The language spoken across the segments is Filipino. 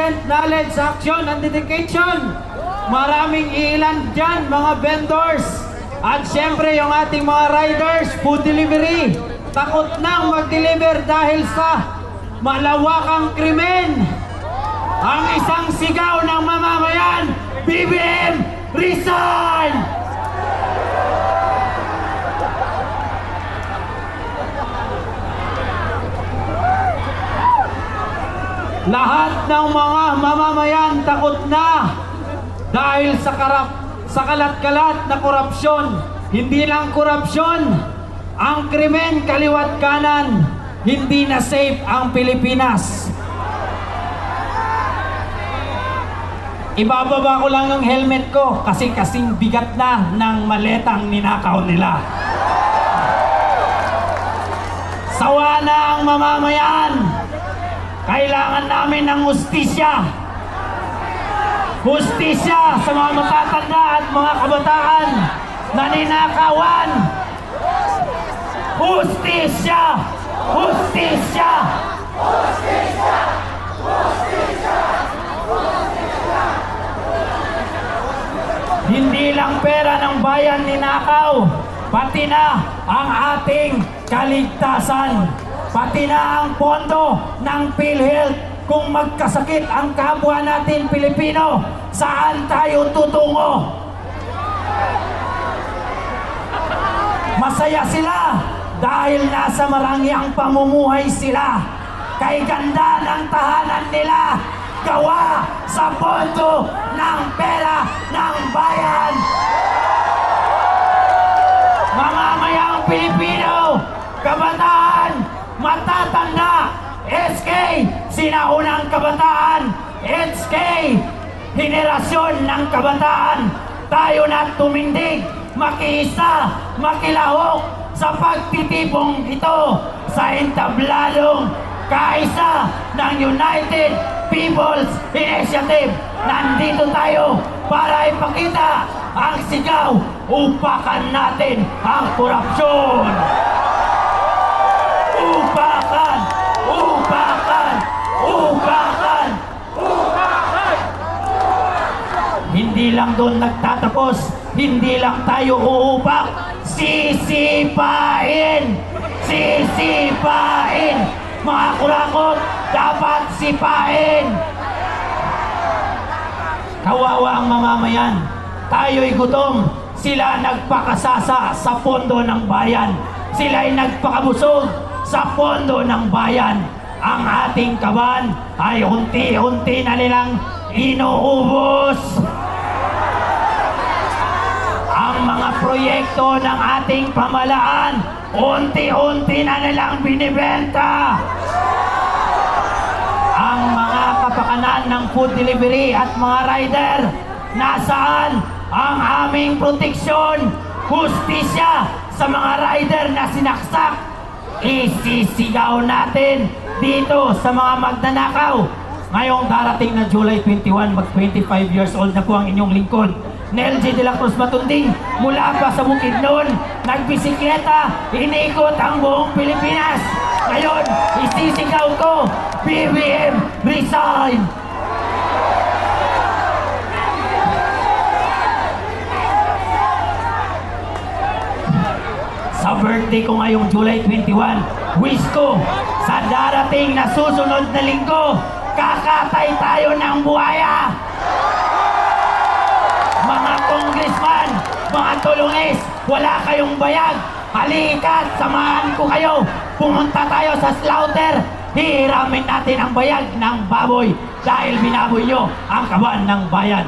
diligent knowledge, action, and dedication. Maraming ilan dyan, mga vendors. At syempre yung ating mga riders, food delivery. Takot nang mag-deliver dahil sa malawakang krimen. Ang isang sigaw ng mamamayan, BBM, resign! Lahat ng mga mamamayan takot na dahil sa kalat-kalat na korupsyon. Hindi lang korupsyon, ang krimen kaliwat kanan. Hindi na safe ang Pilipinas. Ibababa ko lang yung helmet ko kasi kasing bigat na ng maletang ninakaw nila. Sawa na ang mamamayan. Kailangan namin ng hustisya. Hustisya sa mga matatanda at mga kabataan na ninakawan. Hustisya! Hustisya! Hustisya! Hustisya! Hindi lang pera ng bayan ninakaw, pati na ang ating kaligtasan. Pati na ang pondo ng PhilHealth. Kung magkasakit ang kapwa natin Pilipino, saan tayo tutungo? Masaya sila dahil nasa marangyang pamumuhay sila. Kay ganda ng tahanan nila, gawa sa pondo ng pera ng bayan. Mamamayang Pilipino, kabataan, matatanda, SK, sinaunang kabataan, SK, henerasyon ng kabataan, tayo na tumindig, makiisa, makilahok sa pagtitipong ito sa entabladong kaisa ng United People's Initiative. Nandito tayo para ipakita ang sigaw, upakan natin ang korupsyon. Upakan! Upakan! Upakan! Upakan! Hindi lang doon nagtatapos, hindi lang tayo uupak, sisipain! Sisipain! Mga kurakot, dapat sipain! Kawawa ang mamamayan. Tayo'y gutom. Sila nagpakasasa sa pondo ng bayan. Sila'y nagpakabusog sa pondo ng bayan. Ang ating kaban ay unti-unti na nilang inuubos. Ang mga proyekto ng ating pamahalaan, unti-unti na nilang binibenta. Ang mga kapakanan ng food delivery at mga rider, nasaan ang aming proteksyon? Hustisya sa mga rider na sinaksak. Isisigaw natin dito sa mga magnanakaw. Ngayong darating na July 21, mag 25 years old na po ang inyong lingkod, Nel G. de la Cruz Matunding, mula pa sa Bukidnon, nagbisikleta, iniikot ang buong Pilipinas. Ngayon, isisigaw ko, BBM, resign! Sa birthday ko ngayong July 21, wish ko sa darating na susunod na linggo, kakatay tayo ng buhaya. Mga congressman, mga tulungis, wala kayong bayag. Halika't samahan ko kayo. Pumunta tayo sa slaughter. Hihiramin natin ang bayag ng baboy dahil binaboy nyo ang kaban ng bayan.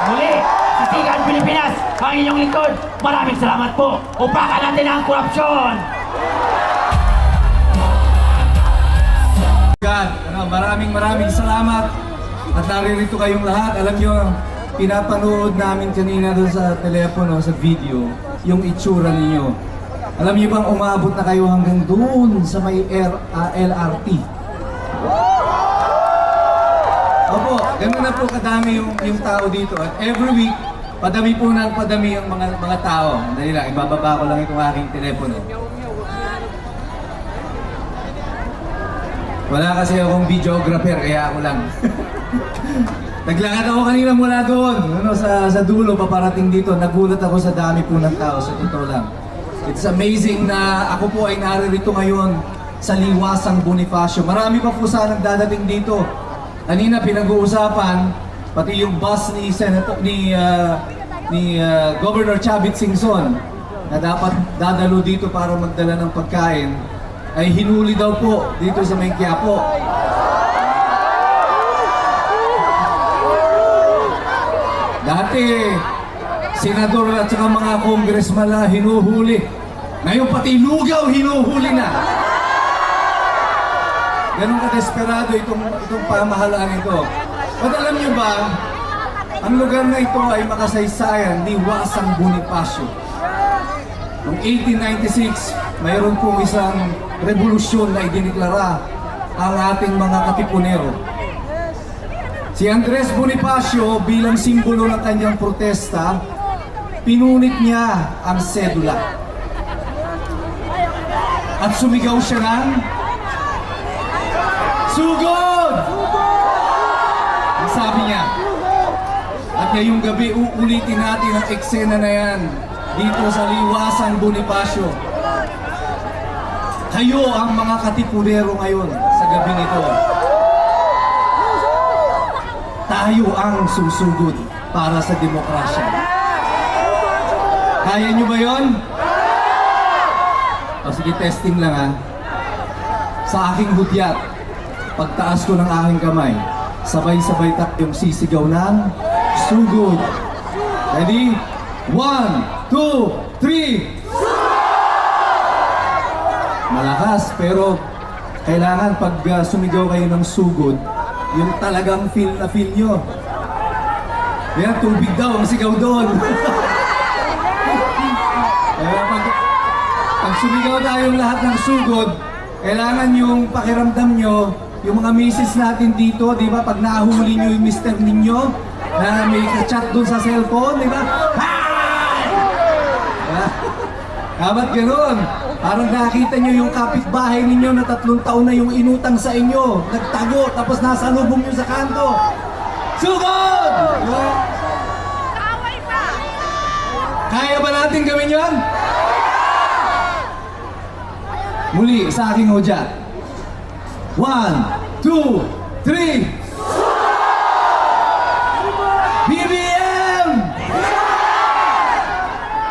Muli, Sisigan Pilipinas, ang inyong lingkod. Maraming salamat po. Upakan natin ang korupsyon. Maraming salamat at naririto kayong lahat. Alam nyo, pinapanood namin kanina doon sa telepono, sa video, yung itsura ninyo. Alam niyo bang umabot na kayo hanggang doon sa may LRT? Opo, ganun na po kadami yung tao dito. At every week, padami po ng padami yung mga tao. Dali lang, ibababa ko lang itong aking telepono. Wala kasi akong videographer, kaya ako lang. Naglakad ako kanina mula doon, sa dulo, paparating dito. Nagulat ako sa dami po ng tao, sa totoo lang. It's amazing na ako po ay naririto ngayon sa Liwasang Bonifacio. Marami pa po sanang dadating dito. Kanina pinag-uusapan, pati yung bus ni Governor Chavit Singson na dapat dadalo dito para magdala ng pagkain, ay hinuli daw po dito sa May Quiapo. Dati, senador at saka mga congressman na hinuhuli. Ngayon pati lugaw hinuhuli na. Ganun ka-desperado itong pamahalaan ito. At alam niyo ba, ang lugar na ito ay makasaysayan, Liwasang Bonifacio. Noong 1896, mayroon pong isang revolusyon na idiniklara ang ating mga katipunero. Si Andres Bonifacio, bilang simbolo ng kanyang protesta, pinunit niya ang sedula. At sumigaw siya ng sugod! Ang sabi niya. At ngayong gabi, uulitin natin ang eksena na yan dito sa Liwasang Bonifacio. Kayo ang mga katipunero ngayon sa gabing ito. Tayo ang susugod para sa demokrasya. Kaya nyo ba yon? O sige, testing lang ha. Sa aking hudyat, pagtaas ko ng aking kamay, sabay-sabay tayong sisigaw ng sugod. Ready? 1, 2, 3! Malakas, pero kailangan pag sumigaw kayo ng sugod, yung talagang feel na feel nyo. Yan, tubig daw ang sigaw doon. Kaya pag sumigaw tayong lahat ng sugod, kailangan yung pakiramdam nyo, yung mga misis natin dito, di ba? Pag nahuli nyo yung mister ninyo, na may ka-chat doon sa cellphone, di ba? Hi! Dapat ganun. Parang nakita nyo yung kapitbahay ninyo na 3 taon na yung inutang sa inyo. Nagtago, tapos nasa lubong nyo sa kanto. Sugod! Diba? Kaya ba natin gawin yun? Muli, sa aking hudyat. 1, 2, 3! BBM!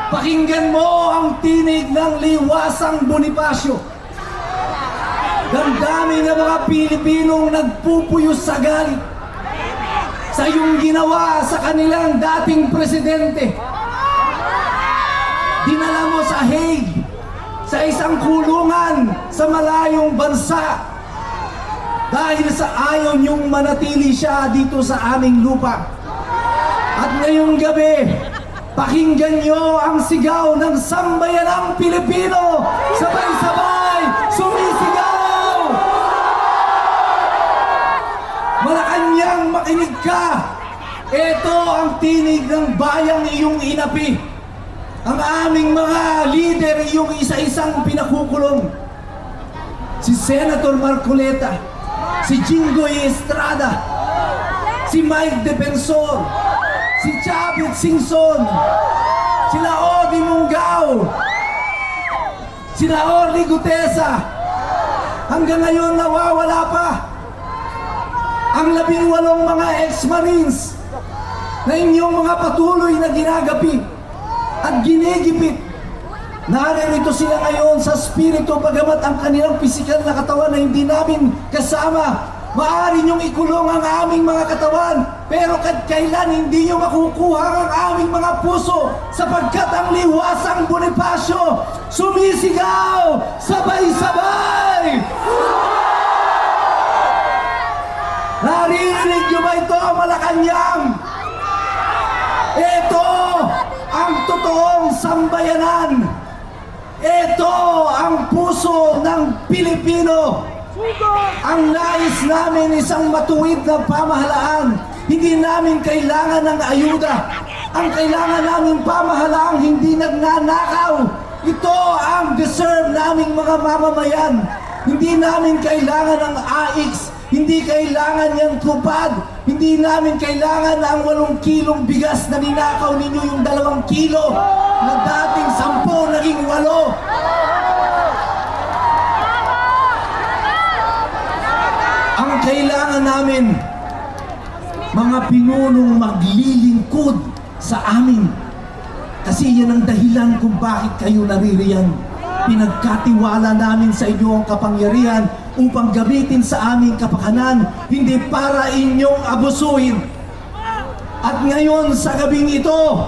Pakinggan mo ang tinig ng Liwasang Bonifacio. Damdamin ng mga Pilipinong nagpupuyos sa galit sa iyong ginawa sa kanilang dating presidente. Dinala mo sa Hague, sa isang kulungan sa malayong bansa dahil sa ayaw niyong manatili siya dito sa aming lupa. At ngayong gabi, pakinggan niyo ang sigaw ng sambayanang Pilipino. Sabay-sabay, sumisigaw! Malacanang, makinig ka! Ito ang tinig ng bayang iyong inapi. Ang aming mga leader iyong isa-isang pinakukulong. Si Senator Marcoleta, si Jinggoy Estrada, si Mike Defensor, si Chavit Singson, sila Odi Munggao, sila Orly Gutesa. Hanggang ngayon nawawala pa ang 18 mga ex-marines na inyong mga patuloy na ginagapi at ginigipit. Naririto sila ngayon sa spirito, bagamat ang kanilang pisikal na katawan na hindi namin kasama. Maaari niyong ikulong ang aming mga katawan, pero kailan hindi niyo makukuha ang aming mga puso, sapagkat ang Liwasang Bonifacio sumisigaw sabay-sabay! Naririnig niyo ba ito, Malacanang? Ito ang totoong sambayanan. Ito ang puso ng Pilipino. Ang nais namin isang matuwid na pamahalaan. Hindi namin kailangan ng ayuda. Ang kailangan namin pamahalaang hindi nagnanakaw. Ito ang deserve naming mga mamamayan. Hindi namin kailangan ng AIX. Hindi kailangan niyang tupad. Hindi namin kailangan na ang 8 kilong bigas na ninakaw ninyo, yung 2 kilo na dating 10 naging 8. Ang kailangan namin, mga pinunong maglilingkod sa amin. Kasi yan ang dahilan kung bakit kayo naririyan. Pinagkatiwala namin sa inyo ang kapangyarihan upang gamitin sa aming kapakanan, hindi para inyong abusuhin. At ngayon sa gabing ito,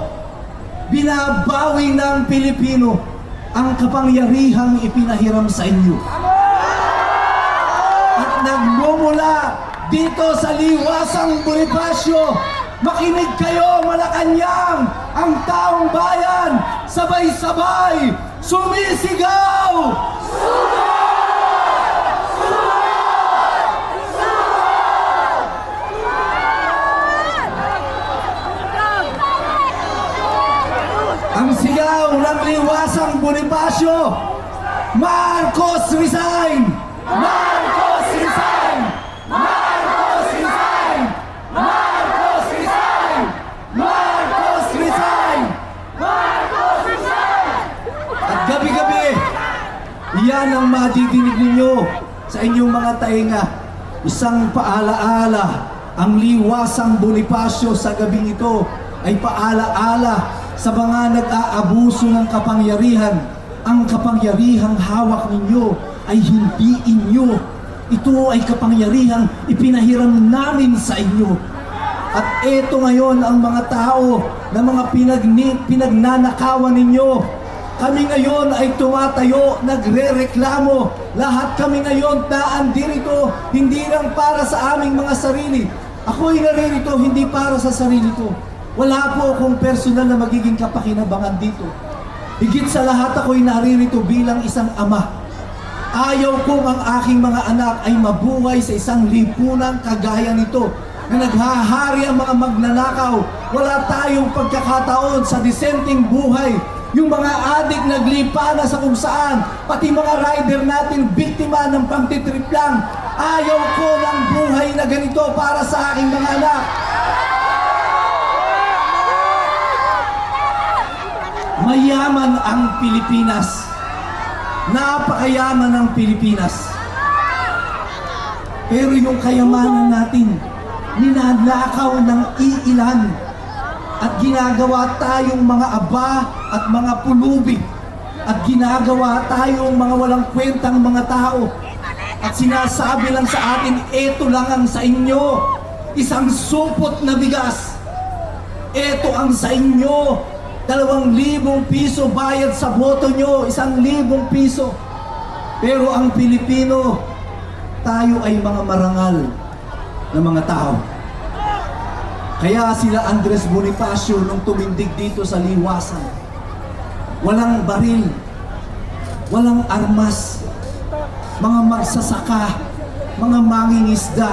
binabawi ng Pilipino ang kapangyarihang ipinahiram sa inyo. At nagmumula dito sa liwasang Bonifacio, makinig kayo, Malacanang, ang taong bayan, sabay-sabay, sumisigaw! Ang sigaw ng liwasang Bonifacio, Marcos resign! Marcos resign! Marcos resign! Marcos resign! Marcos resign! Marcos resign! At gabi-gabi, iyan ang madidinig ninyo sa inyong mga tainga. Isang paalaala, ang liwasang Bonifacio sa gabing ito ay paalaala sa mga nag-aabuso ng kapangyarihan. Ang kapangyarihang hawak ninyo ay hindi inyo. Ito ay kapangyarihang ipinahiram namin sa inyo. At eto ngayon ang mga tao na mga pinagnanakawan ninyo. Kami ngayon ay tumatayo, nagre-reklamo. Lahat kami ngayon naandirito, hindi lang para sa aming mga sarili. Ako'y naririto hindi para sa sarili ko. Wala po akong personal na magiging kapakinabangan dito. Higit sa lahat ako'y naririto bilang isang ama. Ayaw kong ang aking mga anak ay mabuhay sa isang lipunan kagaya nito na naghahari ang mga magnanakaw. Wala tayong pagkakataon sa disenteng buhay. Yung mga adik naglipa na sa kung saan, pati mga rider natin biktima ng pangtitrip lang. Ayaw ko ng buhay na ganito para sa aking mga anak. Mayaman ang Pilipinas. Napakayaman ang Pilipinas. Pero yung kayamanan natin, ninanakaw ng iilan. At ginagawa tayong mga aba at mga pulubi. At ginagawa tayong mga walang kwentang mga tao. At sinasabi lang sa atin, eto lang ang sa inyo. Isang supot na bigas. Eto ang sa inyo. 2,000 piso bayad sa boto nyo, 1,000 piso. Pero ang Pilipino, tayo ay mga marangal na mga tao. Kaya sila Andres Bonifacio nung tumindig dito sa liwasan, walang baril, walang armas, mga magsasaka, mga mangingisda,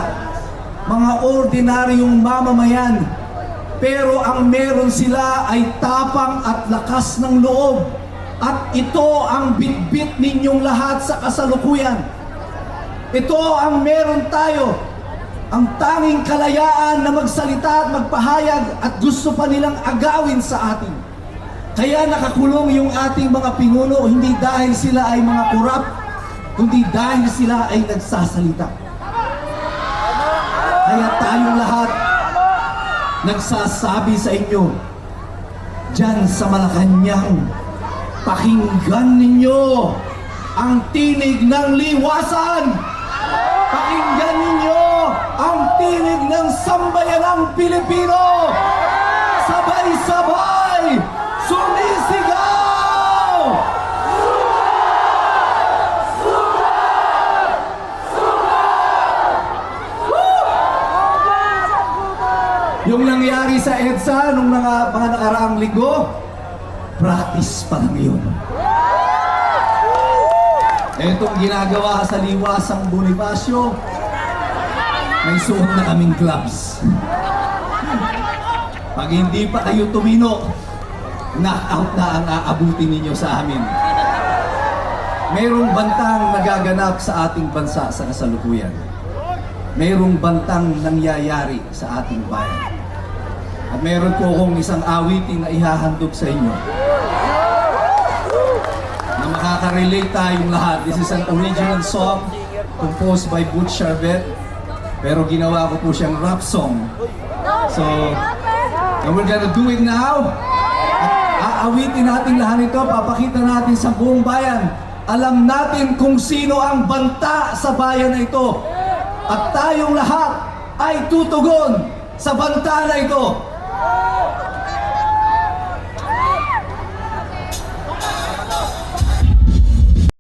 mga ordinaryong mamamayan. Pero ang meron sila ay tapang at lakas ng loob. At ito ang bitbit ninyong lahat sa kasalukuyan. Ito ang meron tayo. Ang tanging kalayaan na magsalita at magpahayag at gusto pa nilang agawin sa atin. Kaya nakakulong yung ating mga pinuno, hindi dahil sila ay mga korap, kundi dahil sila ay nagsasalita. Kaya tayong lahat nagsasabi sa inyo, dyan sa Malacanang, pakinggan ninyo ang tinig ng liwasan. Pakinggan ninyo ang tinig ng sambayanang Pilipino. Sabay-sabay, sumisigaw! Yung nangyari sa EDSA nung mga nakaraang linggo, practice pa lang yun. Etong ginagawa sa liwasang Bonifacio, may suot na kaming gloves. Pag hindi pa kayo tumino, knockout na ang aabutin ninyo sa amin. Mayroong bantang nagaganap sa ating bansa sa kasalukuyan. mayroong bantang nangyayari sa ating bayan. At meron po akong isang awitin na ihahandog sa inyo na makaka-relate tayong lahat. This is an original song composed by Butch Charvet, pero ginawa ko po siyang rap song. So, and we're gonna do it now. At aawitin natin lahat ito, papakita natin sa buong bayan. Alam natin kung sino ang banta sa bayan na ito. At tayong lahat ay tutugon sa banta na ito.